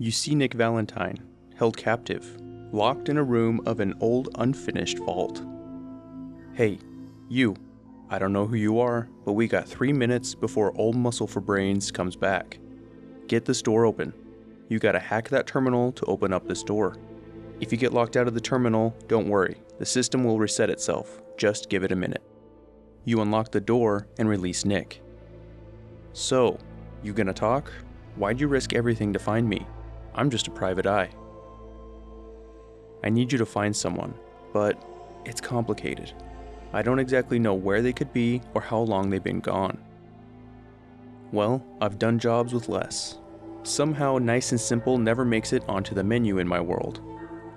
You see Nick Valentine, held captive, locked in a room of an old unfinished vault. Hey, you. I don't know who you are, but we got 3 minutes before Old Muscle for Brains comes back. Get this door open. You gotta hack that terminal to open up this door. If you get locked out of the terminal, don't worry. The system will reset itself. Just give it a minute. You unlock the door and release Nick. So, you gonna talk? Why'd you risk everything to find me? I'm just a private eye. I need you to find someone, but it's complicated. I don't exactly know where they could be or how long they've been gone. Well, I've done jobs with less. Somehow nice and simple never makes it onto the menu in my world.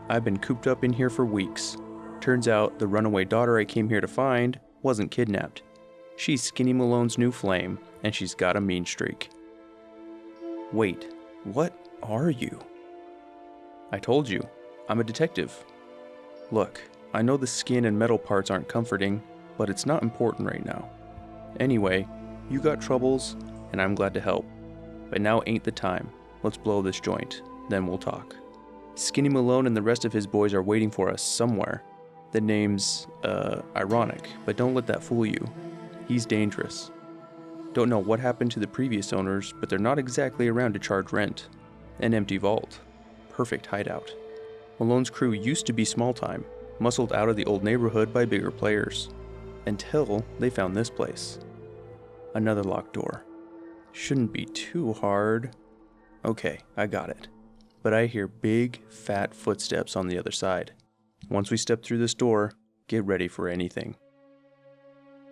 I've been cooped up in here for weeks. Turns out the runaway daughter I came here to find wasn't kidnapped. She's Skinny Malone's new flame, and she's got a mean streak. Wait, what are you? I told you, I'm a detective. Look, I know the skin and metal parts aren't comforting, but it's not important right now. Anyway, you got troubles, and I'm glad to help. But now ain't the time. Let's blow this joint, then we'll talk. Skinny Malone and the rest of his boys are waiting for us somewhere. The name's, ironic, but don't let that fool you. He's dangerous. Don't know what happened to the previous owners, but they're not exactly around to charge rent. An empty vault. Perfect hideout. Malone's crew used to be small time, muscled out of the old neighborhood by bigger players. Until they found this place. Another locked door. Shouldn't be too hard. Okay, I got it. But I hear big, fat footsteps on the other side. Once we step through this door, get ready for anything.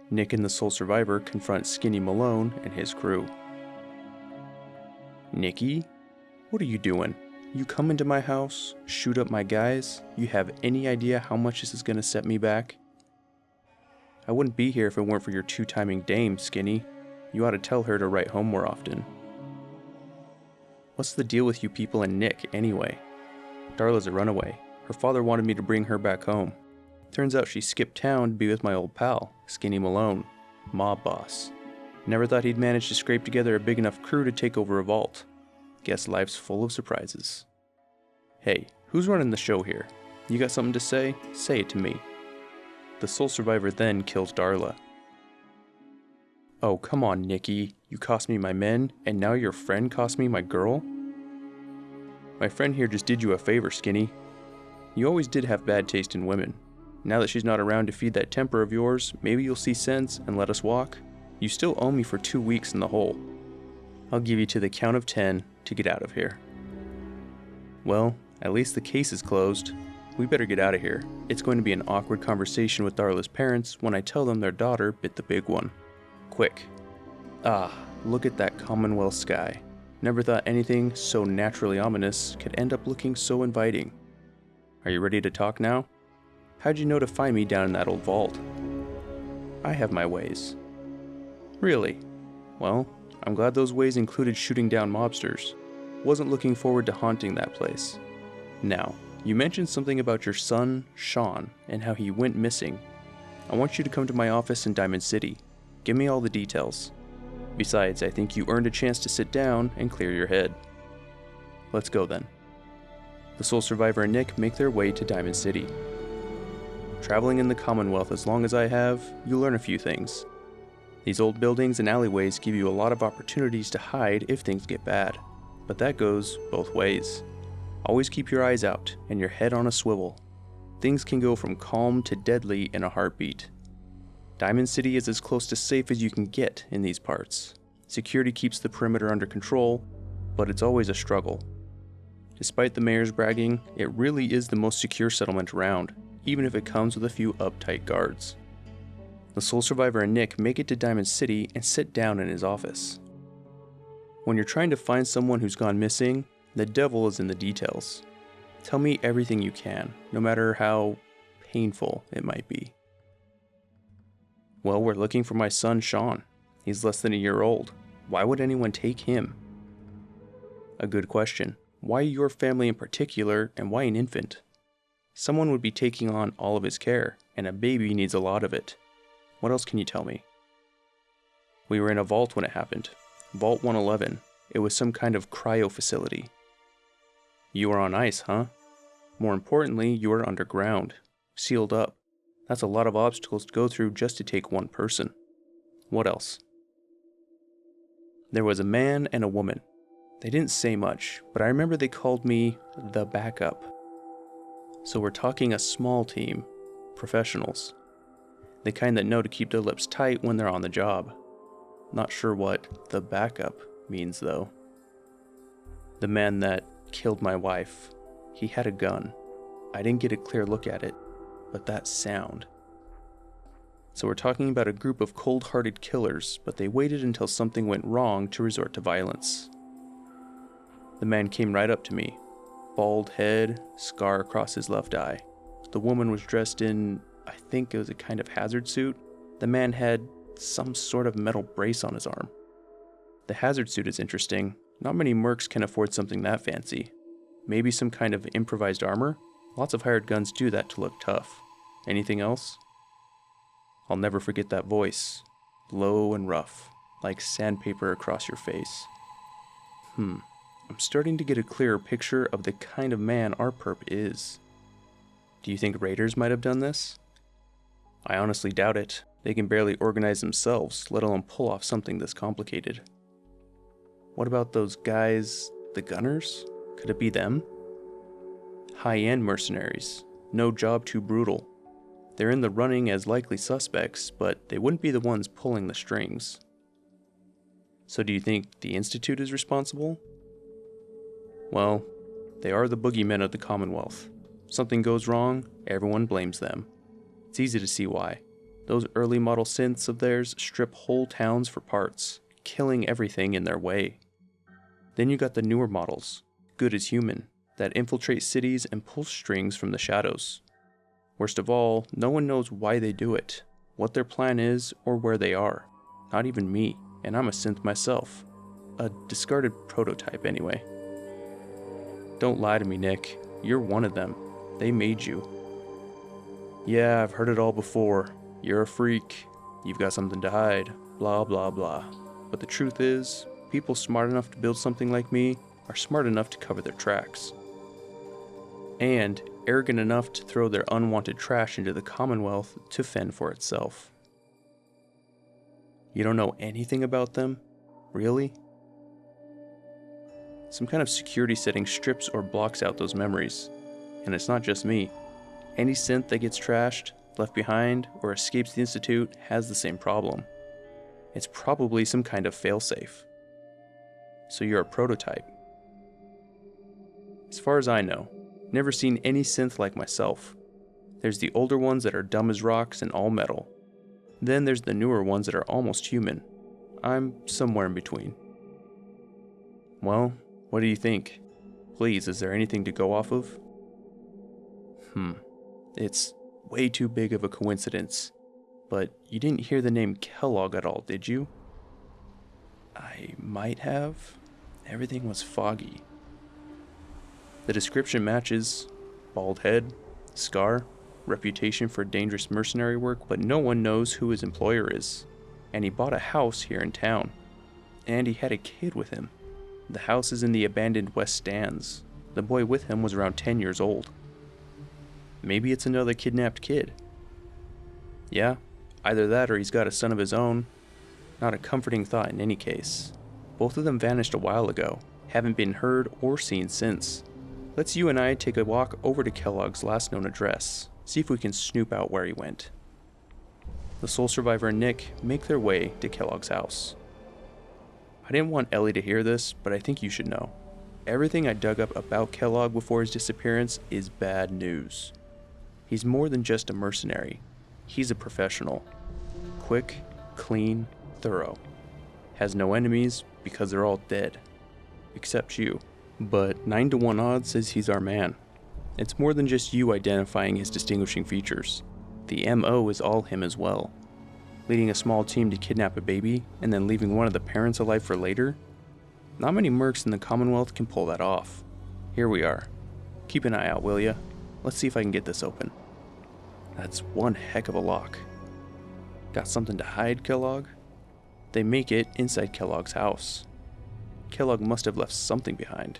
Nick and the sole survivor confront Skinny Malone and his crew. Nicky? What are you doing? You come into my house, shoot up my guys, you have any idea how much this is gonna set me back? I wouldn't be here if it weren't for your two-timing dame, Skinny. You ought to tell her to write home more often. What's the deal with you people and Nick, anyway? Darla's a runaway. Her father wanted me to bring her back home. Turns out she skipped town to be with my old pal, Skinny Malone, mob boss. Never thought he'd manage to scrape together a big enough crew to take over a vault. Guess life's full of surprises. Hey, who's running the show here? You got something to say? Say it to me. The sole survivor then kills Darla. Oh, come on, Nicky. You cost me my men, and now your friend cost me my girl? My friend here just did you a favor, Skinny. You always did have bad taste in women. Now that she's not around to feed that temper of yours, maybe you'll see sense and let us walk? You still owe me for 2 weeks in the hole. I'll give you to the count of 10 to get out of here. Well, at least the case is closed. We better get out of here. It's going to be an awkward conversation with Darla's parents when I tell them their daughter bit the big one. Quick. Ah, look at that Commonwealth sky. Never thought anything so naturally ominous could end up looking so inviting. Are you ready to talk now? How'd you know to find me down in that old vault? I have my ways. Really? Well, I'm glad those ways included shooting down mobsters. Wasn't looking forward to haunting that place. Now, you mentioned something about your son, Sean, and how he went missing. I want you to come to my office in Diamond City. Give me all the details. Besides, I think you earned a chance to sit down and clear your head. Let's go then. The sole survivor and Nick make their way to Diamond City. Traveling in the Commonwealth as long as I have, you learn a few things. These old buildings and alleyways give you a lot of opportunities to hide if things get bad, but that goes both ways. Always keep your eyes out and your head on a swivel. Things can go from calm to deadly in a heartbeat. Diamond City is as close to safe as you can get in these parts. Security keeps the perimeter under control, but it's always a struggle. Despite the mayor's bragging, it really is the most secure settlement around, even if it comes with a few uptight guards. The sole survivor and Nick make it to Diamond City and sit down in his office. When you're trying to find someone who's gone missing, the devil is in the details. Tell me everything you can, no matter how painful it might be. Well, we're looking for my son, Sean. He's less than a year old. Why would anyone take him? A good question. Why your family in particular, and why an infant? Someone would be taking on all of his care, and a baby needs a lot of it. What else can you tell me? We were in a vault when it happened. Vault 111. It was some kind of cryo facility. You are on ice, huh? More importantly, you are underground, sealed up. That's a lot of obstacles to go through just to take one person. What else? There was a man and a woman. They didn't say much, but I remember they called me the backup. So we're talking a small team, professionals. The kind that know to keep their lips tight when they're on the job. Not sure what the backup means though. The man that killed my wife, he had a gun. I didn't get a clear look at it, but that sound. So we're talking about a group of cold-hearted killers, but they waited until something went wrong to resort to violence. The man came right up to me. Bald head, scar across his left eye. The woman was dressed in, I think it was a kind of hazard suit. The man had some sort of metal brace on his arm. The hazard suit is interesting. Not many mercs can afford something that fancy. Maybe some kind of improvised armor? Lots of hired guns do that to look tough. Anything else? I'll never forget that voice. Low and rough, like sandpaper across your face. I'm starting to get a clearer picture of the kind of man our perp is. Do you think raiders might have done this? I honestly doubt it. They can barely organize themselves, let alone pull off something this complicated. What about those guys, the gunners? Could it be them? High-end mercenaries. No job too brutal. They're in the running as likely suspects, but they wouldn't be the ones pulling the strings. So do you think the Institute is responsible? Well, they are the boogeymen of the Commonwealth. Something goes wrong, everyone blames them. It's easy to see why. Those early model synths of theirs strip whole towns for parts, killing everything in their way. Then you got the newer models, good as human, that infiltrate cities and pull strings from the shadows. Worst of all, no one knows why they do it, what their plan is, or where they are. Not even me, and I'm a synth myself. A discarded prototype anyway. Don't lie to me, Nick. You're one of them. They made you. Yeah, I've heard it all before. You're a freak. You've got something to hide. Blah, blah, blah. But the truth is, people smart enough to build something like me are smart enough to cover their tracks. And arrogant enough to throw their unwanted trash into the Commonwealth to fend for itself. You don't know anything about them? Really? Some kind of security setting strips or blocks out those memories. And it's not just me. Any synth that gets trashed, left behind, or escapes the Institute has the same problem. It's probably some kind of failsafe. So you're a prototype. As far as I know, never seen any synth like myself. There's the older ones that are dumb as rocks and all metal. Then there's the newer ones that are almost human. I'm somewhere in between. Well, what do you think? Please, is there anything to go off of? It's way too big of a coincidence. But you didn't hear the name Kellogg at all, did you? I might have. Everything was foggy. The description matches. Bald head, scar, reputation for dangerous mercenary work, but no one knows who his employer is. And he bought a house here in town. And he had a kid with him. The house is in the abandoned West Stands. The boy with him was around 10 years old. Maybe it's another kidnapped kid. Yeah, either that or he's got a son of his own. Not a comforting thought in any case. Both of them vanished a while ago. Haven't been heard or seen since. Let's you and I take a walk over to Kellogg's last known address. See if we can snoop out where he went. The sole survivor and Nick make their way to Kellogg's house. I didn't want Ellie to hear this, but I think you should know. Everything I dug up about Kellogg before his disappearance is bad news. He's more than just a mercenary. He's a professional. Quick, clean, thorough. Has no enemies because they're all dead. Except you. But 9 to 1 odds says he's our man. It's more than just you identifying his distinguishing features. The MO is all him as well. Leading a small team to kidnap a baby and then leaving one of the parents alive for later? Not many mercs in the Commonwealth can pull that off. Here we are. Keep an eye out, will ya? Let's see if I can get this open. That's one heck of a lock. Got something to hide, Kellogg? They make it inside Kellogg's house. Kellogg must have left something behind.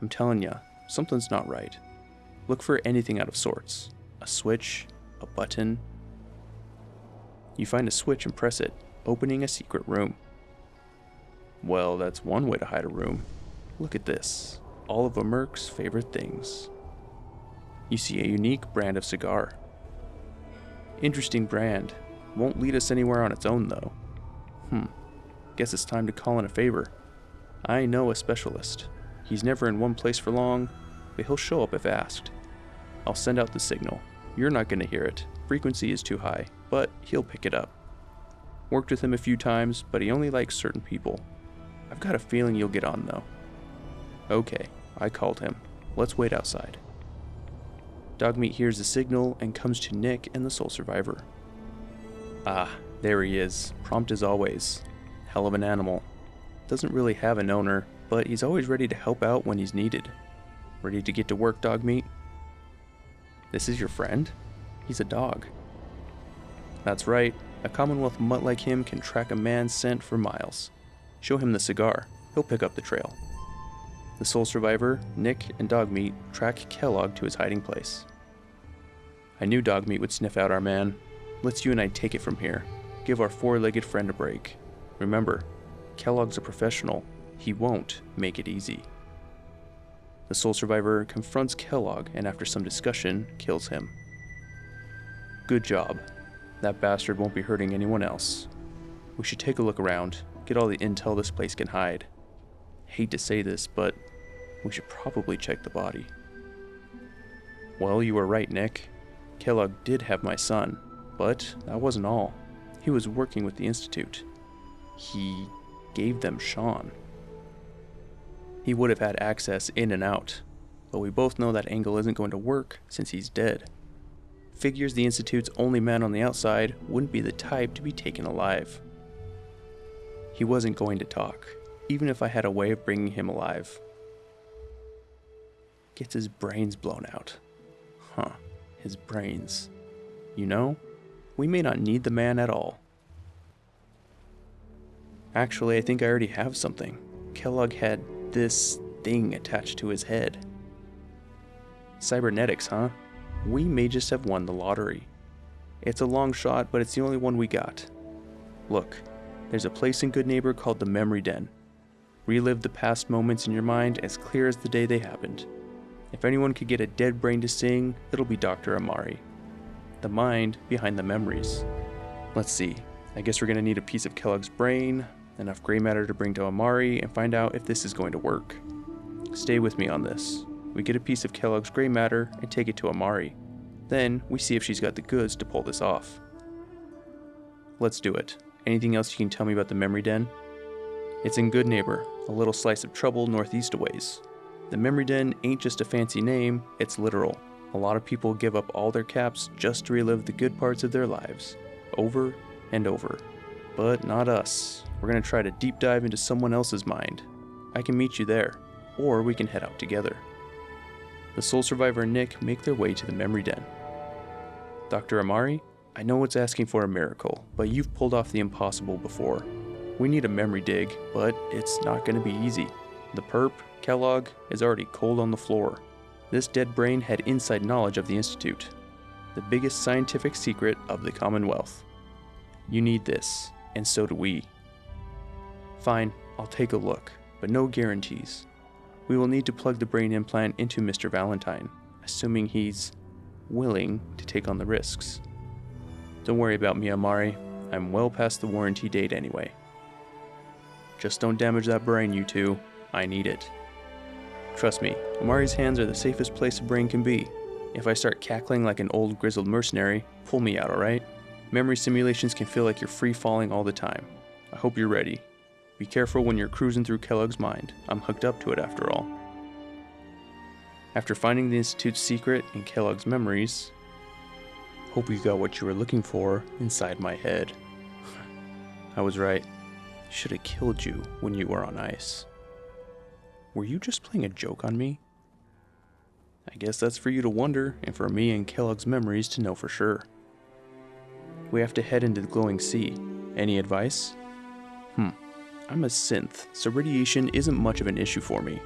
I'm telling ya, something's not right. Look for anything out of sorts. A switch, a button. You find a switch and press it, opening a secret room. Well, that's one way to hide a room. Look at this. All of a merc's favorite things. You see a unique brand of cigar. Interesting brand. Won't lead us anywhere on its own though. Guess it's time to call in a favor. I know a specialist. He's never in one place for long, but he'll show up if asked. I'll send out the signal. You're not going to hear it. Frequency is too high, but he'll pick it up. Worked with him a few times, but he only likes certain people. I've got a feeling you'll get on though. Okay, I called him. Let's wait outside. Dogmeat hears the signal and comes to Nick and the sole survivor. Ah, there he is, prompt as always. Hell of an animal. Doesn't really have an owner, but he's always ready to help out when he's needed. Ready to get to work, Dogmeat? This is your friend? He's a dog. That's right, a Commonwealth mutt like him can track a man's scent for miles. Show him the cigar, he'll pick up the trail. The sole survivor, Nick, and Dogmeat track Kellogg to his hiding place. I knew Dogmeat would sniff out our man. Let's you and I take it from here. Give our four-legged friend a break. Remember, Kellogg's a professional. He won't make it easy. The sole survivor confronts Kellogg and after some discussion, kills him. Good job. That bastard won't be hurting anyone else. We should take a look around, get all the intel this place can hide. Hate to say this, but we should probably check the body. Well, you were right, Nick. Kellogg did have my son, but that wasn't all. He was working with the Institute. He gave them Sean. He would have had access in and out, but we both know that angle isn't going to work since he's dead. Figures the Institute's only man on the outside wouldn't be the type to be taken alive. He wasn't going to talk, even if I had a way of bringing him alive. Gets his brains blown out. His brains. You know, we may not need the man at all. Actually, I think I already have something. Kellogg had this thing attached to his head. Cybernetics, huh? We may just have won the lottery. It's a long shot, but it's the only one we got. Look, there's a place in Good Neighbor called the Memory Den. Relive the past moments in your mind as clear as the day they happened. If anyone could get a dead brain to sing, it'll be Dr. Amari. The mind behind the memories. Let's see, I guess we're gonna need a piece of Kellogg's brain, enough gray matter to bring to Amari, and find out if this is going to work. Stay with me on this. We get a piece of Kellogg's gray matter and take it to Amari. Then we see if she's got the goods to pull this off. Let's do it. Anything else you can tell me about the Memory Den? It's in Good Neighbor, a little slice of trouble northeast a ways. The Memory Den ain't just a fancy name, it's literal. A lot of people give up all their caps just to relive the good parts of their lives, over and over. But not us. We're gonna try to deep dive into someone else's mind. I can meet you there, or we can head out together. The sole survivor and Nick make their way to the Memory Den. Dr. Amari, I know it's asking for a miracle, but you've pulled off the impossible before. We need a memory dig, but it's not gonna be easy. The perp, Kellogg, is already cold on the floor. This dead brain had inside knowledge of the Institute, the biggest scientific secret of the Commonwealth. You need this, and so do we. Fine, I'll take a look, but no guarantees. We will need to plug the brain implant into Mr. Valentine, assuming he's willing to take on the risks. Don't worry about me, Amari. I'm well past the warranty date anyway. Just don't damage that brain, you two. I need it. Trust me, Amari's hands are the safest place a brain can be. If I start cackling like an old grizzled mercenary, pull me out, alright? Memory simulations can feel like you're free-falling all the time. I hope you're ready. Be careful when you're cruising through Kellogg's mind. I'm hooked up to it after all. After finding the Institute's secret in Kellogg's memories, hope you got what you were looking for inside my head. I was right. Should have killed you when you were on ice. Were you just playing a joke on me? I guess that's for you to wonder, and for me and Kellogg's memories to know for sure. We have to head into the glowing sea. Any advice? I'm a synth, so radiation isn't much of an issue for me.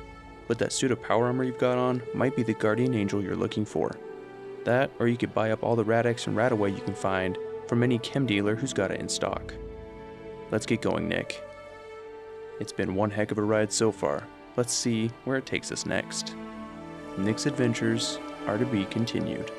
but that suit of power armor you've got on might be the guardian angel you're looking for. That, or you could buy up all the RadX and RadAway you can find from any chem dealer who's got it in stock. Let's get going, Nick. It's been one heck of a ride so far. Let's see where it takes us next. Nick's adventures are to be continued.